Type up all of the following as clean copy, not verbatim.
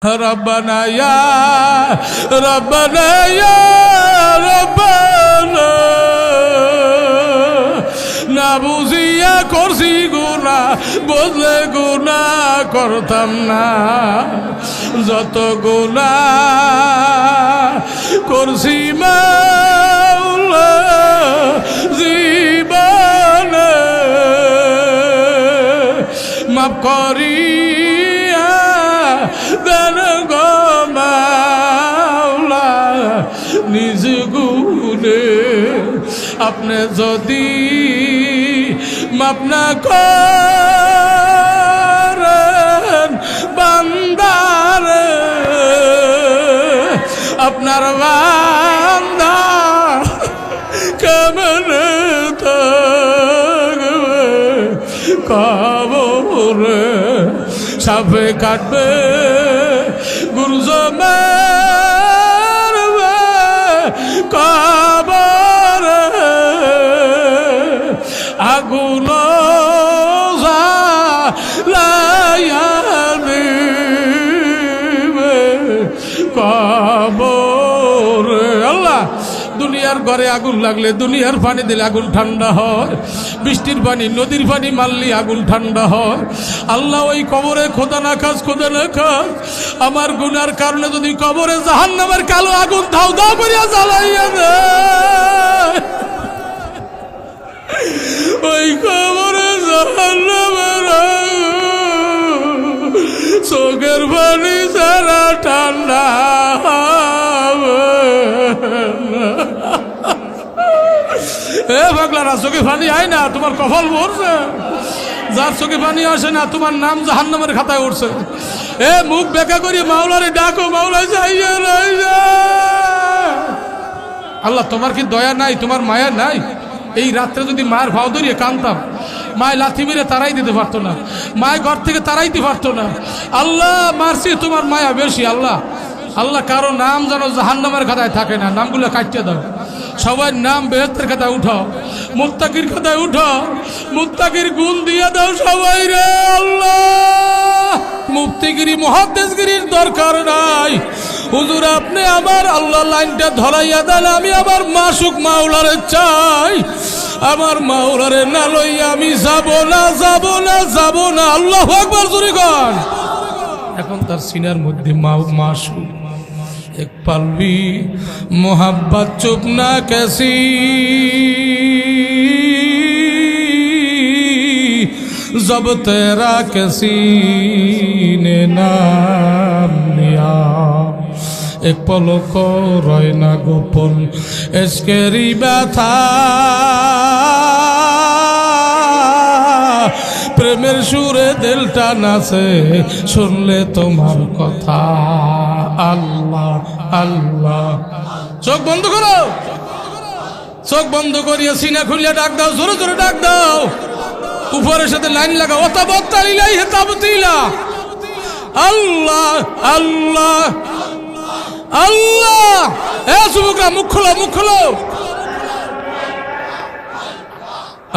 রব্বানা ইয়া রব্বানা ইয়া রব্বানা না বুঝিয়া করছি গুনাহ বুঝলে গুনাহ করতাম না যত গুনাহ করছি মাওলা জীবনে মাফ করিয়া দেন গো মাওলা নিজ গুণে আপনি যদি মাফ না করেন বান্দার আপনার বান্দা কেমনে থাকবে কবরে সাপে কাটবে গুরুজ মারবে কবরে আগুন জ্বালাইয়া দিবে কবরে। আল্লাহ দুনিয়ার ঘরে আগুন লাগলে দুনিয়ার পানি দিলে আগুন ঠান্ডা হয়, বৃষ্টির পানি নদীর পানি মারলে আগুন ঠান্ডা হয়। আল্লাহ ওই কবরে খোদা না খাস আমার গুনার কারণে যদি কবরে জাহান্নামের কালো আগুন ধাও ধাও করিয়া জ্বালাইয়া দেয়, ওই কবরে জাহান্নামের চোখের পানি সারা ঠান্ডা এ পাগলারা চোখে পানি আয় না, তোমার কপাল ভরছে। যার চোখে পানি আসে না তোমার নাম জাহান্নামের খাতায় উঠছে। এ মুখ বেঁকা করি মাওলারে ডাকো, মাওলা যাইয়া আল্লাহ তোমার কি দয়া নাই, তোমার মায়া নাই? এই রাত্রে যদি মায়ের ভাও ধরিয়ে কানতাম, মায় লাথি মেরে তারাই দিতে পারতো না, মায় ঘর থেকে তারাইতে পারতো না। আল্লাহ মারছি তোমার মায়া বেশি। আল্লাহ আল্লাহ কারো নাম যেন জাহান্নামের খাতায় থাকে না, নামগুলো কাটিয়ে দাও। সবার নাম বেহেশতের খাতায় উঠাও, মুত্তাকির খাতায় উঠাও, মুত্তাকির গুণ দিয়ে দাও সবাই রে। আল্লাহ মুফতিগিরি মুহাদ্দিসগিরির দরকার নাই, হুজুর আপনি আমার আল্লাহ লাইনটা ধরাইয়া দেন। আমি আমার মাসুক মাওলারে চাই, আমার মাওলারে না লইয়া আমি যাব না, যাব না, যাব না। আল্লাহু আকবার জোরে কর। এখন তার সিনার মধ্যে মাসুক एक पल भी मोहब्बत चुप ना कैसी जब तेरा किसी ने नाम लिया एक पलों को रोए ना गोपन इश्केरी ব্যথা প্রেমের সুরে দিলটা নাচে শুনলে তোমার কথা। আল্লাহ আল্লাহ চোখ বন্ধ করো, চোখ বন্ধ করিয়া সিনা খুলিয়া ডাক দাও, জোরে জোরে ডাক দাও, উপরের সাথে লাইন লাগাও। ওয়াতাবাত্তালিলাই হেতাবতিলা আল্লাহ আল্লাহ আল্লাহ। এ যুবকরা মুখ খোলো, মুখ খোলো।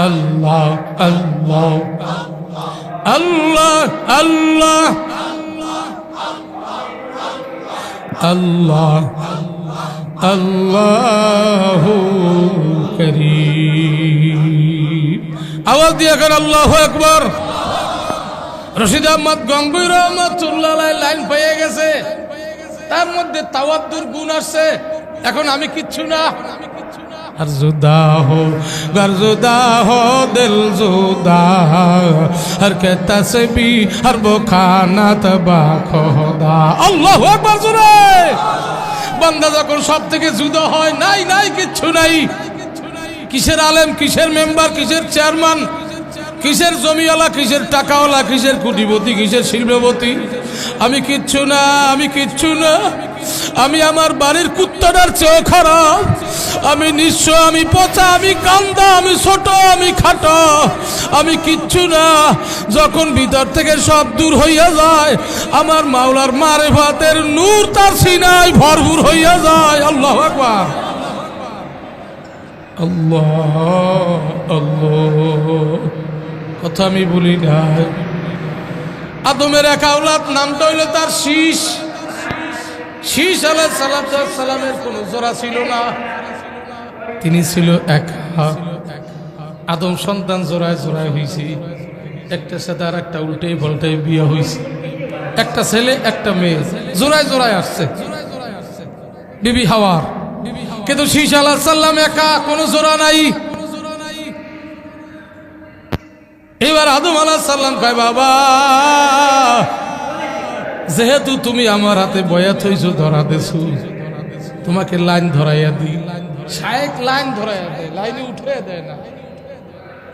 আল্লাহ আল্লাহ আল্লাহ আল্লাহ আল্লাহ আল্লাহু করিম। আওয়াজ দিয়ে কর আল্লাহু আকবার। রশিদ আহমদ গঙ্গুই রহমাতুল্লাহ আলাইহি লাইন পেয়ে গেছে, তার মধ্যে তাওয়াদ্দুর গুণ আসছে। এখন আমি কিচ্ছু না, हर जुदा हो घर जुदा हो दिल जुदा हर के तस्बी हर वो खाना तबा खुदा। আল্লাহু আকবার জোরে। বান্দা যখন সব থেকে জুদা হয়, নাই নাই কিচ্ছু নাই, কিসের আলেম, কিসের মেম্বার, কিসের চেয়ারম্যান, কিসের জমিওয়ালা, কিসের টাকাওয়ালা, কিসের কোটিপতি, কিসের শিল্পপতি, আমি কিচ্ছু না, আমি কিচ্ছু না। আমি আমার বাড়ির কুত্তাটার চেয়েও খারাপ, আমি নিঃস্ব, আমি পচা, আমি কান্দা, আমি ছোট, আমি খাটো, আমি কিচ্ছু না। যখন ভিতর থেকে সব দূর হইয়া যায়, আমার মাওলার মারিফাতের নূর তার সিনায় ভরপুর হইয়া যায়। আল্লাহু আকবার। আল্লাহ আল্লাহ কথা আমি বলি না। আদমের এক আওলাদ, নামটা হইল তার শীষ। শীষ আলাইহিসসালামের কোনো জোড়া ছিল না, তিনি ছিল একা। আদম সন্তান জোড়ায় জোড়ায় হয়েছে, একটা সাথে আর একটা উল্টে পাল্টে বিয়ে হয়েছে, একটা ছেলে একটা মেয়ে জোড়ায় জোড়ায় আসছে বিবি হাওয়ার। কিন্তু শীষ আলাইহিসসালাম একা, কোনো জোড়া নাই। এবার আদম আলাইহিসসালাম কয়, বাবা যেহেতু তুমি আমার হাতে বয়াত হইছো, ধরা দেছো, তোমাকে লাইন ধরাইয়া দিই। শায়েক লাইন ধরাইয়া দেয়, লাইনে উঠে দেয় না,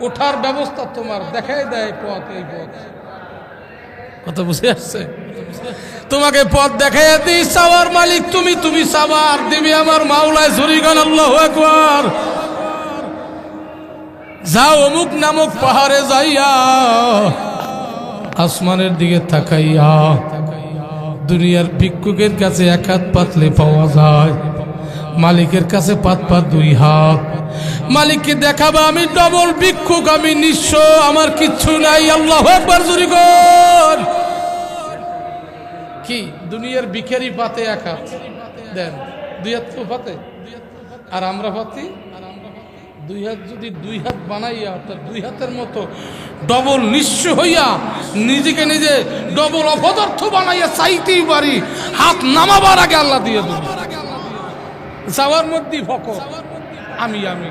ওঠার ব্যবস্থা তোমার দেখাই দেয় পথ, এই পথ। কথা বুঝে আসছে? তোমাকে পথ দেখাইয়া দিই, চাওয়ার মালিক তুমি, তুমি চাওয়ার দিবি আমার মাওলায় জরিগান। আল্লাহু আকবার। যাও অমুক নামক পাহাড়ে যাইয়া আসমানের দিকে তাকাইয়া দুনিয়ার ভিক্ষুকের কাছে এক হাত পাতলে পাওয়া যায়, মালিকের কাছে পাত পাত দুই হাত। মালিককে দেখাবা আমি ডবল ভিক্ষুক, আমি নিঃস্ব, আমার কিচ্ছু নাই। আল্লাহু আকবার জোরে কর। কি দুনিয়ার ভিখারি পাতে এক হাত দেন, দুই হাত তো পাতে, আর আমরা পাতি দুই হাত। যদি দুই হাত বানাইয়া তার দুই হাতের মতো ডবল নিঃস্ব হইয়া নিজেকে নিজে ডবল অপদার্থ বানাইয়া চাইতেই পারি, হাত নামাবার আগে আল্লাহ দিয়ে দেব। চাওয়ার মধ্যে ফকর, আমি আমি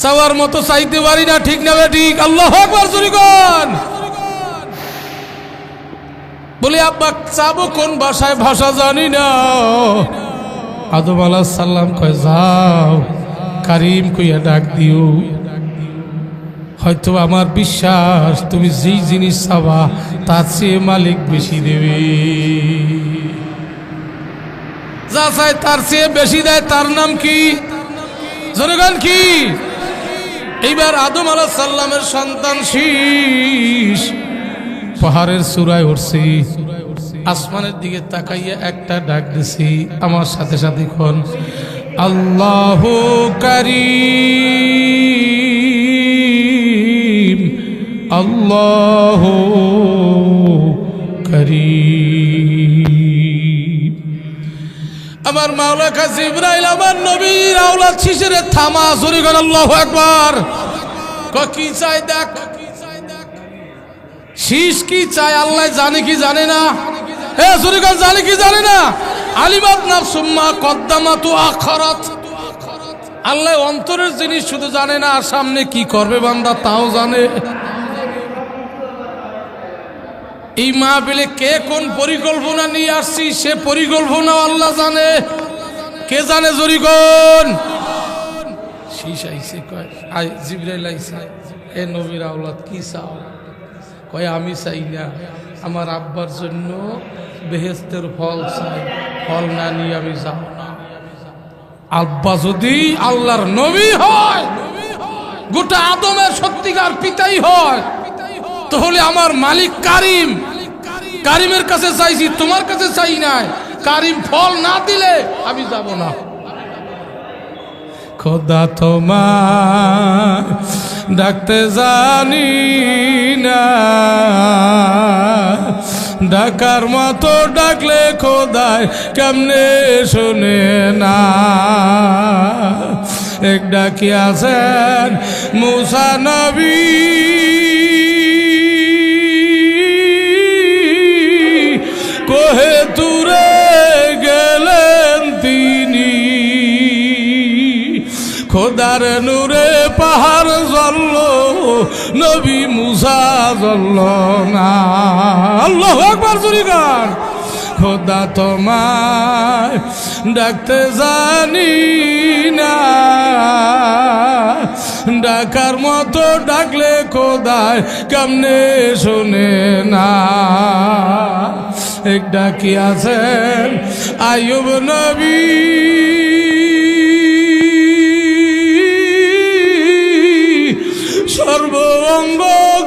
চাওয়ার মতো চাইতে পারি না, ঠিক না ঠিক? আল্লাহু আকবার জোরে কর। বলি আব্বা চাবো কোন ভাষায়, ভাষা জানি না। আদম আলাইহিসসালাম কয়, যাও কারিম কইয়া ডাক দিও, হয়তো আমার বিশ্বাস তুমি যেই জিনিস চাবা তার চেয়ে মালিক বেশি দেবে। যা চাই তার চেয়ে বেশি দেয়, তার নাম কি? জনগণ কি? এইবার আদম আলাইহিসসালামের সন্তান শীষ পাহাড়ের চূড়ায় উঠছে, আসমানের দিকে তাকাইয়া একটা ডাক দিছি, আমার সাথে সাথে কোন আল্লাহু কারীম, আল্লাহু কারীম। আমার মাওলা কাছে জিবরাইল আমার নবীর আওলাদ শীষের থামা, জোরে কর আল্লাহু আকবার। কি চাই দেখ, শীষ কি চাই আল্লাহ জানে কি জানে না? জানে কি জানে না? আলিমাত নাফসুম মা কদ্দামাত ওয়া আখারাত। আল্লাহ অন্তরের জিনিস শুধু জানে না, আর সামনে কি করবে বান্দা তাও জানে। এই মাহফিলে কে কোন পরিকল্পনা নিয়ে আসছি সে পরিকল্পনা আল্লাহ জানে। কে জানে জোরে কোন? শীষ আইছে, কয় জিবরাইল আইছে, এ নবীর আওলাদ কি চাও? কয় আমি চাই না, আমার আব্বার জন্য বেহেশতের ফল চাই, ফল না নিয়ে আমি যাব না। আব্বা যদি আল্লাহর নবী হয়, গোটা আদমের সত্যিকার পিতাই হয়, তাহলে আমার মালিক কারিম, কারিমের কাছে চাইছি, তোমার কাছে চাই নাই। কারিম ফল না দিলে আমি যাব না। খোদা তোমার ডাকতে জানি না, ডাকার মতো ডাকলে খোদায় কেমনে শোনে না। এক ডাকি আছেন মুসা নবী, কোহে তুরে গেলেন তিনি, খোদার নূরে পাহাড় জ্বলল, নবী মুসা জ্বলল না। আল্লাহু আকবার জোরে কর। খোদা তোমায় ডাকতে জানি না, ডাকার মতো ডাকলে খোদায় কেমনে শোনে না। এক ডাকি আছেন আইয়ুব নবী, সর্ব অঙ্গ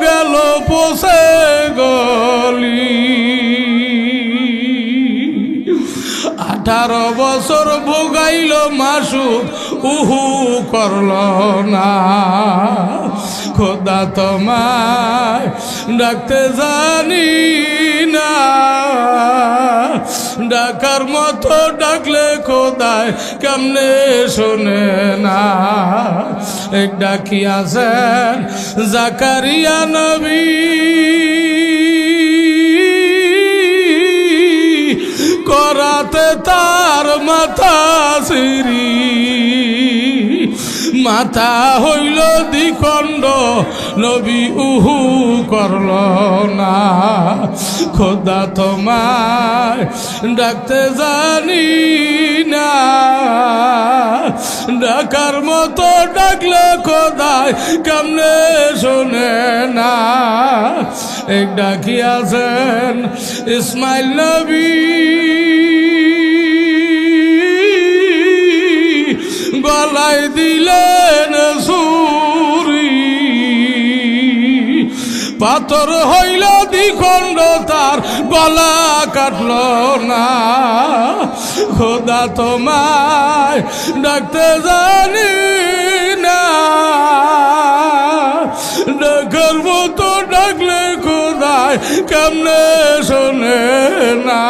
গেল পচে গলি, 18 বছর ভোগাইল মাসুদ উহু করল না। খোদা তোমায় ডাকতে জানি না, ডাকার মতো ডাকলে খোদায় কেমনে শোনে না। এক ডাকিয়াছেন জাকারিয়া নবী, করাতে তার মাথা সিরি, মাথা হইল দ্বিখণ্ড, নবী উহু করল না। খোদা তোমায় ডাকতে জানি না, ডাকার মতো ডাকলে খোদায় কেমনে শোনে না। এক ডাকিয়াছেন ইসমাইল নবী, গলায় দিলেন ছুরি, পাথর হইল দ্বিখণ্ড, তার গলা কাটল না। খোদা তোমায় ডাকতে জানি না, ডাকার মতো ডাকলে খোদায় কেমনে শোনে না।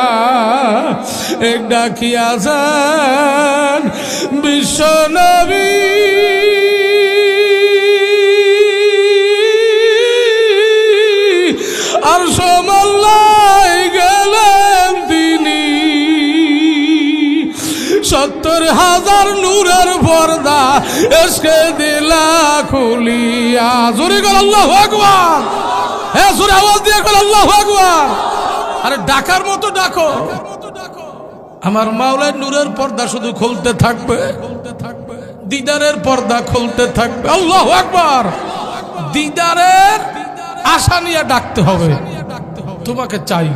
এক ডাকিয়াছেন বিশ্ব নবী, আর সমল্লাই গেলেন তিনি, ৭০,০০০ নূরের পর্দা এসকে দিলা খুলিয়া। জোরে গেল আল্লাহু আকবার, হ্যাঁ জোরে আওয়াজ দিয়ে গেল আল্লাহু আকবার। আরে ডাকার মতো ডাকো, আমার মাওলার নূরের পর্দা শুধু খুলতে থাকবে, দিদারের পর্দা খুলতে থাকবে। আল্লাহু আকবার। দিদারের আশা নিয়ে ডাকতে হবে, তোমাকে চাই।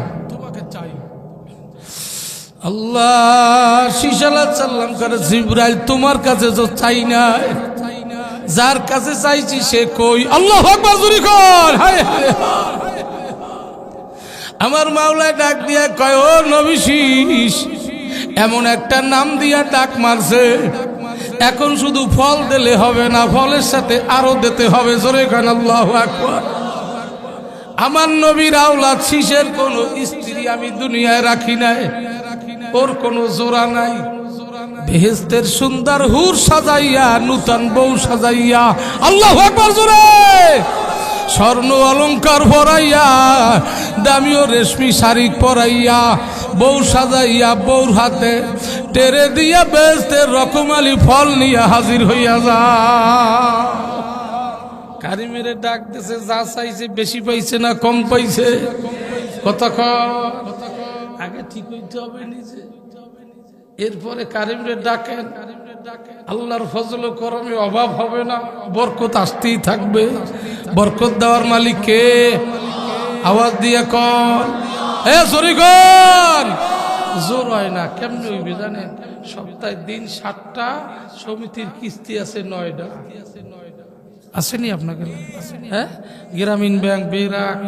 আল্লাহ সাল্লাম করে জিবরাইল তোমার কাছে তো চাই না, যার কাছে চাইছি সে কই। আল্লাহু আকবার জোরে কর। হায় হায়, আমার মাওলায় ডাক দিয়া কয় ও নবী শীষ, এমন একটা নাম দিয়া ডাক মারছে, এখন শুধু ফল দিলে হবে না, ফলের সাথে আরো দিতে হবে। জোরে কন আল্লাহু আকবার। আমার নবীর আওলাদ শীষের কোন স্ত্রী আমি দুনিয়ায় রাখি নাই, ওর কোনো জোড়া নাই। বেহেশতের সুন্দর হুর সাজাইয়া, নূতন বউ সাজাইয়া, আল্লাহু আকবার জোরে, স্বর্ণ অলংকার পরাইয়া, দামিও রেশমি শাড়ি পরাইয়া, বউ সাজাইয়া, বউর হাতে টেরে দিয়া বেহেশতের রকমালি ফল নিয়ে হাজির হইয়া যা। কারিমেরে ডাক দিছে, যা চাইছে বেশি পাইছে না কম পাইছে? কথা আগে ঠিক হইতে হবে নিজে, এরপরে কারিমরে ডাকেন। আল্লাহর ফজল ও করমে অভাব হবে না, বরকত আসতেই থাকবে। বরকত দেওয়ার মালিক কে? আওয়াজ দিয়ে কন, এ জোরে কন। জোর হয় না, কেমনি হইবে জানেন? সপ্তাহে দিন 7টা, সমিতির কিস্তি আছে 9টা। আসেনি আপনাকে? হ্যাঁ, গ্রামীণ ব্যাংক, বেরাক,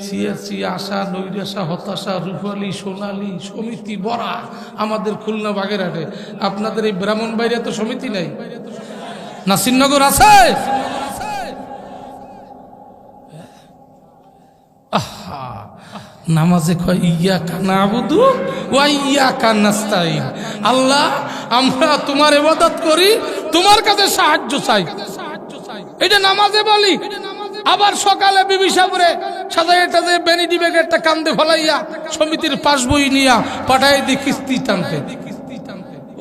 সিএসসি, আশা, নৈরাশা, হতাশা, রূপালী, সোনালী সমিতি বড়া আমাদের খুলনা বাগেরহাটে। আপনাদের এই ব্রাহ্মণবাড়িয়া তো সমিতি নাই? নাসিরনগর আছে? আহা, নামাজে কয় ইয়াকা নাবুদু ওয়া ইয়াকা নাস্তাইন। আল্লাহ, আমরা তোমার ইবাদত করি, তোমার কাছে সাহায্য চাই, এটা নামাজে বলি। আবার সকালে বিবি সাবরে সাজাইয়া টাজে বেনিডি ব্যাগে একটা কান্দে ফলাইয়া সমিতির পাসবই নিয়া পাঠাই দি কিস্তি টানতে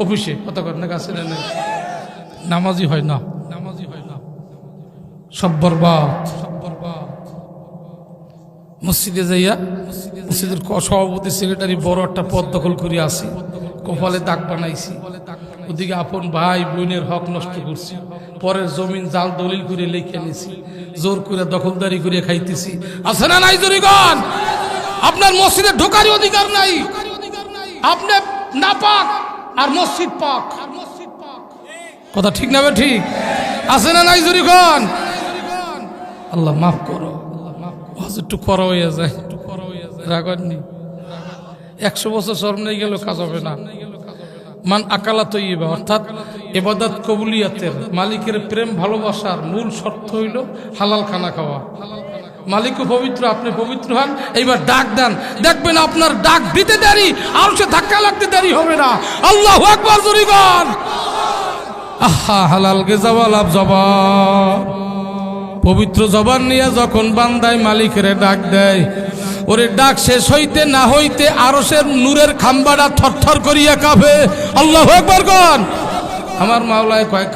অফিসে। কত করেন কাছে নামাজি হয় না, নামাজি হয় না, সব বরবাদ, সব বরবাদ। মসজিদে যাইয়া মসজিদের সভাপতি সেক্রেটারি বড় একটা পদ দখল করে আসি, কপালে দাগ বানাইছি, ওদিকে আপন ভাই বোনের হক নষ্ট করছি, পরের জমিন জাল দলিল করে লিখে নিছি, জোর করে দখলদারি করে খাইতেছি। আছে না নাই জরিগণ? আপনার মসজিদে ঢোকারই অধিকার নাই, আপনি নাপাক আর মসজিদ পাক। কথা ঠিক না? ঠিক আছে না নাই জরিগণ? আল্লাহ মাফ করো, একটু করা হয়ে যায়, রাগনি। 100 বছর শরম নেই গেল কাজ হবে না। মান আকালা তৈবা, অর্থাৎ ইবাদত কবুলিয়াতের মালিকের প্রেম ভালোবাসার মূল শর্ত হইল হালাল খানা খাওয়া। মালিকও পবিত্র, আপনি পবিত্র হন, এইবার ডাক দেন, দেখবেন আপনার ডাক দিতে দেরি আর সে ধাক্কা লাগতে দেরি হবে না। আল্লাহু আকবার জোরে বল। আহা হালাল গেজাওয়ালাব জবান, পবিত্র জবান নিয়ে যখন বান্দায় মালিকের ডাক দেয়, ওরে ডাক শেষ হইতে না হইতে আরশের নূরের খাম্বাটা থরথর করিয়া কাঁপে। আল্লাহু আকবার। আমার মাওলায় কয়